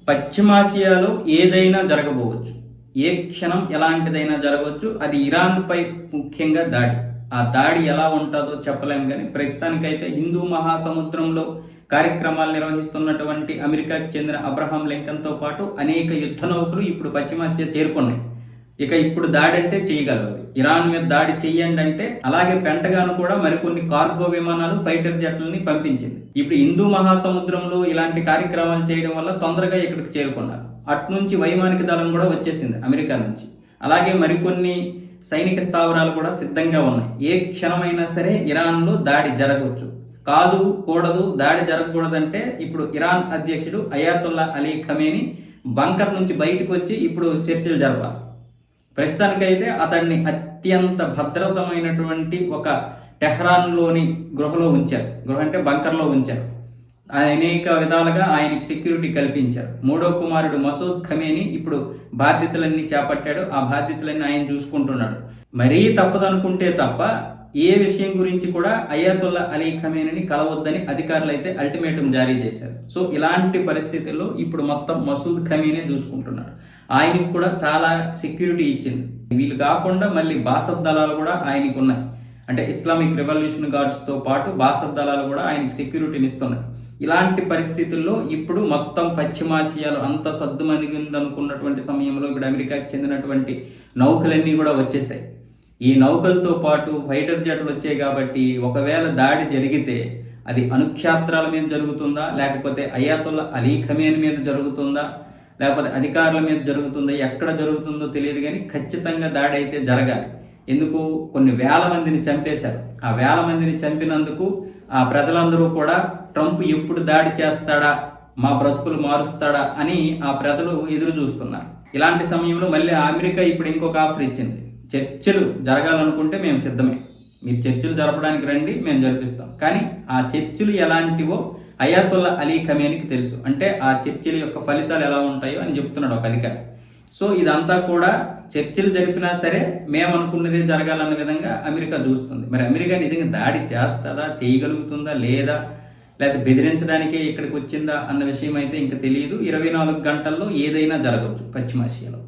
పశ్చిమాసియాలో ఏదైనా జరగబోవచ్చు. ఏ క్షణం ఎలాంటిదైనా జరగవచ్చు. అది ఇరాన్పై ముఖ్యంగా దాడి. ఆ దాడి ఎలా ఉంటుందో చెప్పలేం, కానీ ప్రస్తుతానికైతే హిందూ మహాసముద్రంలో కార్యక్రమాలు నిర్వహిస్తున్నటువంటి అమెరికాకి చెందిన అబ్రహాం లింకన్తో పాటు అనేక యుద్ధ నౌకలు ఇప్పుడు పశ్చిమాసియా చేరుకున్నాయి. ఇక ఇప్పుడు దాడి అంటే చేయగలరు. ఇరాన్ మీద దాడి చెయ్యండి అంటే అలాగే పెంటగాన్ కూడా మరికొన్ని కార్గో విమానాలు, ఫైటర్ జెట్లని పంపించింది. ఇప్పుడు హిందూ మహాసముద్రంలో ఇలాంటి కార్యక్రమాలు చేయడం వల్ల తొందరగా ఇక్కడికి చేరుకున్నారు. అట్నుంచి వైమానిక దళం కూడా వచ్చేసింది అమెరికా నుంచి. అలాగే మరికొన్ని సైనిక స్థావరాలు కూడా సిద్ధంగా ఉన్నాయి. ఏ క్షణమైనా సరే ఇరాన్లో దాడి జరగవచ్చు. కాదు కూడదు, దాడి జరగకూడదంటే ఇప్పుడు ఇరాన్ అధ్యక్షుడు అయాతుల్లా అలీ ఖమేనీ బంకర్ నుంచి బయటకు వచ్చి ఇప్పుడు చర్చలు జరపాలి. ప్రస్తుతానికైతే అతన్ని అత్యంత భద్రతమైనటువంటి ఒక టెహ్రాన్లోని గృహలో ఉంచారు. గృహ అంటే బంకర్లో ఉంచారు. అనేక విధాలుగా ఆయనకి సెక్యూరిటీ కల్పించారు. మూడో కుమారుడు మసూద్ ఖమేనీ ఇప్పుడు బాధ్యతలన్నీ చేపట్టాడు. ఆ బాధ్యతలన్నీ ఆయన చూసుకుంటున్నాడు. మరీ తప్పదనుకుంటే తప్ప ఏ విషయం గురించి కూడా అయాతుల్లా అలీ ఖమేనీని కలవద్దని అధికారులు అయితే అల్టిమేటం జారీ చేశారు. సో ఇలాంటి పరిస్థితుల్లో ఇప్పుడు మొత్తం మసూద్ ఖమేనీ చూసుకుంటున్నాడు. ఆయనకు కూడా చాలా సెక్యూరిటీ ఇచ్చింది. వీళ్ళు కాకుండా మళ్ళీ బాసత్ దళాలు కూడా ఆయనకు ఉన్నాయి. అంటే ఇస్లామిక్ రెవల్యూషన్ గార్డ్స్తో పాటు బాసత్ దళాలు కూడా ఆయనకు సెక్యూరిటీని ఇస్తున్నాయి. ఇలాంటి పరిస్థితుల్లో ఇప్పుడు మొత్తం పశ్చిమాసియాలో అంత సద్దుమణిగిందనుకున్నటువంటి సమయంలో ఇప్పుడు అమెరికాకి చెందినటువంటి నౌకలన్నీ కూడా వచ్చేసాయి. ఈ నౌకలతో పాటు ఫైటర్ జెట్లు వచ్చాయి కాబట్టి ఒకవేళ దాడి జరిగితే అది అణుక్షేత్రాల మీద జరుగుతుందా, లేకపోతే అయాతుల్లా అలీ ఖమేనీ మీద జరుగుతుందా, లేకపోతే అధికారుల మీద జరుగుతుందా, ఎక్కడ జరుగుతుందో తెలియదు, కానీ ఖచ్చితంగా దాడి అయితే జరగాలి. ఎందుకు? కొన్ని వేల మందిని చంపేశారు. ఆ వేల మందిని చంపినందుకు ఆ ప్రజలందరూ కూడా ట్రంప్ ఎప్పుడు దాడి చేస్తాడా, మా బ్రతుకులు మారుస్తాడా అని ఆ ప్రజలు ఎదురు చూస్తున్నారు. ఇలాంటి సమయంలో మళ్ళీ అమెరికా ఇప్పుడు ఇంకొక ఆఫర్ ఇచ్చింది. చర్చలు జరగాలనుకుంటే మేము సిద్ధమే, మీరు చర్చలు జరపడానికి రండి, మేము జరిపిస్తాం. కానీ ఆ చర్చలు ఎలాంటివో అయాతుల్లా అలీ ఖమేనీకి తెలుసు. అంటే ఆ చర్చల యొక్క ఫలితాలు ఎలా ఉంటాయో అని చెప్తున్నాడు ఒక అధికారి. సో ఇదంతా కూడా చర్చలు జరిపినా సరే మేము అనుకున్నదే జరగాలన్న విధంగా అమెరికా చూస్తుంది. మరి అమెరికా నిజంగా దాడి చేస్తుందా, చేయగలుగుతుందా లేదా, లేకపోతే బెదిరించడానికే ఇక్కడికి వచ్చిందా అన్న విషయం అయితే ఇంకా తెలియదు. 24 గంటల్లో ఏదైనా జరగవచ్చు పశ్చిమాసియాలో.